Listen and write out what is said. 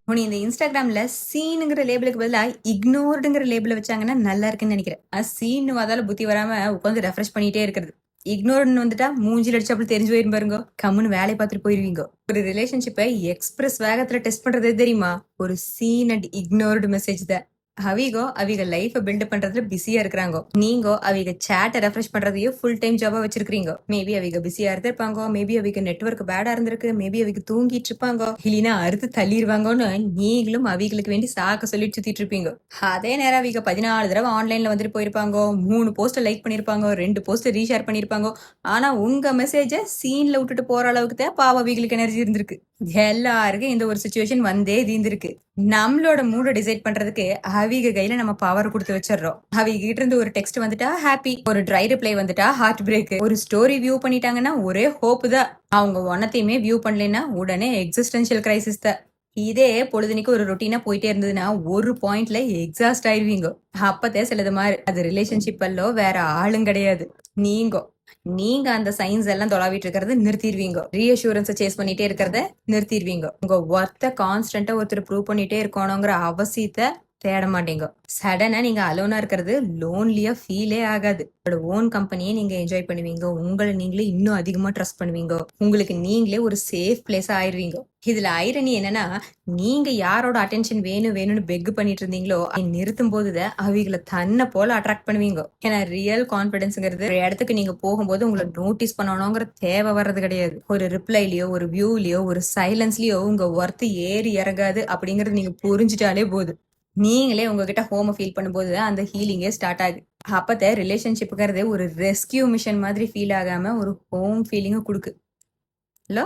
உன்னை இந்த இன்ஸ்டாகிராம்ல சீனுங்கிற லேபிளுக்கு பதிலா இக்னோர்டுங்கிற லேபிள வச்சாங்கன்னா நல்லா இருக்குன்னு நினைக்கிறேன். சீன் வாதால புத்தி வராம உட்காந்து ரெஃப்ரெஷ் பண்ணிட்டே இருக்கிறது. இக்னோர்டுன்னு வந்துட்டா மூஞ்சில அடிச்சாப்புல தெரிஞ்சு போயிரும் பாருங்க. கம்முன்னு வேலைய பார்த்துட்டு போயிருவீங்க. ஒரு ரிலேஷன்ஷிப்பை எக்ஸ்பிரஸ் வேகத்துல டெஸ்ட் பண்றது எது தெரியுமா? ஒரு சீன் அண்ட் இக்னோர்டு மெசேஜ் தான். அவிக லைஃப பில்ட் பண்றதுல பிஸியா இருக்கிறாங்க. நீங்க அவிக சேட்டை ரெஃப்ரெஷ் பண்றதையே ஃபுல் டைம் ஜாபா வச்சிருக்கீங்க. மேபி அவிக பிஸியா இருந்திருப்பாங்க, மேபி அவிக நெட்வொர்க் பேடா இருந்திருக்கு, மேபி அவிக தூங்கிட்டு இருப்பாங்க, இல்லைன்னா அறுத்து தள்ளிடுவாங்கன்னு நீங்களும் அவிகளுக்கு வேண்டி சாக்க சொல்லிட்டு சுத்திட்டு இருப்பீங்க. அதே நேரம் அவிக 14 தடவை ஆன்லைன்ல வந்துட்டு போயிருப்பாங்க, 3 போஸ்ட் லைக் பண்ணிருப்பாங்க, 2 போஸ்ட் ரீஷேர் பண்ணிருப்பாங்க. ஆனா உங்க மெசேஜ சீன்ல விட்டுட்டு போற அளவுக்கு தான் பாவ அவிகளுக்கு எனர்ஜி இருந்திருக்கு. எல்லாருக்கும் இந்த ஒரு சுச்சுவேஷன் வந்தே தீர்ந்திருக்கு. நம்மளோட மூட டிசைட் பண்றதுக்கு அவிக கையில நம்ம பவர் கொடுத்து வச்சிடறோம். அவிக கிட்ட இருந்து ஒரு டெக்ஸ்ட் வந்துட்டா ஹாப்பி, ஒரு ட்ரை ரிப்ளை வந்துட்டா ஹார்ட் பிரேக், ஒரு ஸ்டோரி வியூ பண்ணிட்டாங்கன்னா ஒரே ஹோப் தான். அவங்க ஒன்னத்தையுமே வியூ பண்ணலைன்னா உடனே எக்ஸிஸ்டென்ஷியல் கிரைசிஸ் தான். இதே பொழுதுனிக்கு ஒரு ரொட்டீனா போயிட்டே இருந்ததுன்னா ஒரு பாயிண்ட்ல எக்ஸாஸ்ட் ஆயிருவீங்க. அப்பத்தே சிலது மாதிரி அது ரிலேஷன்ஷிப் அல்லோ வேற ஆளும் கிடையாது, நீங்க நீங்க அந்த சயின்ஸ் எல்லாம் தொலாவிட்டு இருக்கிறத நிறுத்திடுவீங்க. ரீஅஷூரன்ஸை சேஸ் பண்ணிட்டே இருக்கிறத நிறுத்திடுவீங்க. உங்க ஒர்த்த கான்ஸ்டன்டா ஒருத்தர் ப்ரூவ் பண்ணிட்டே இருக்கணுங்கிற அவசியத்தை தேட மாட்டீங்க. சடனா நீங்க அலோனா இருக்கிறது லோன்லியா ஃபீலே ஆகாது. உங்களோட ஓன் கம்பெனியை நீங்க என்ஜாய் பண்ணுவீங்க. உங்களை நீங்களே இன்னும் அதிகமா ட்ரஸ்ட் பண்ணுவீங்க. உங்களுக்கு நீங்களே ஒரு சேஃப் பிளேஸா ஆயிருவீங்க. இதுல ஐரணி என்னன்னா, நீங்க யாரோட அட்டென்ஷன் வேணும்னு பெக் பண்ணிட்டு இருந்தீங்களோ நிறுத்தும் போதுதான் அவைகளை தன்னை போல அட்ராக்ட் பண்ணுவீங்க. ஏன்னா ரியல் கான்பிடன்ஸ்ங்கிறது ஒரு இடத்துக்கு நீங்க போகும்போது உங்களை நோட்டீஸ் பண்ணணுங்கிற தேவை வர்றது கிடையாது. ஒரு ரிப்ளைலயோ, ஒரு வியூலயோ, ஒரு சைலன்ஸ்லயோ உங்க ஒர்த்து ஏறி இறங்காது அப்படிங்கறது நீங்க புரிஞ்சுட்டாலே போதும். நீங்களே உங்ககிட்ட ஹோம் ஃபீல் பண்ணும்போது அந்த ஹீலிங்கே ஸ்டார்ட் ஆகுது. அப்பத்த ரிலேஷன்ஷிப்புங்கிறது ஒரு ரெஸ்கியூ மிஷன் மாதிரி ஃபீல் ஆகாம ஒரு ஹோம் ஃபீலிங்க கொடுக்கு. இல்ல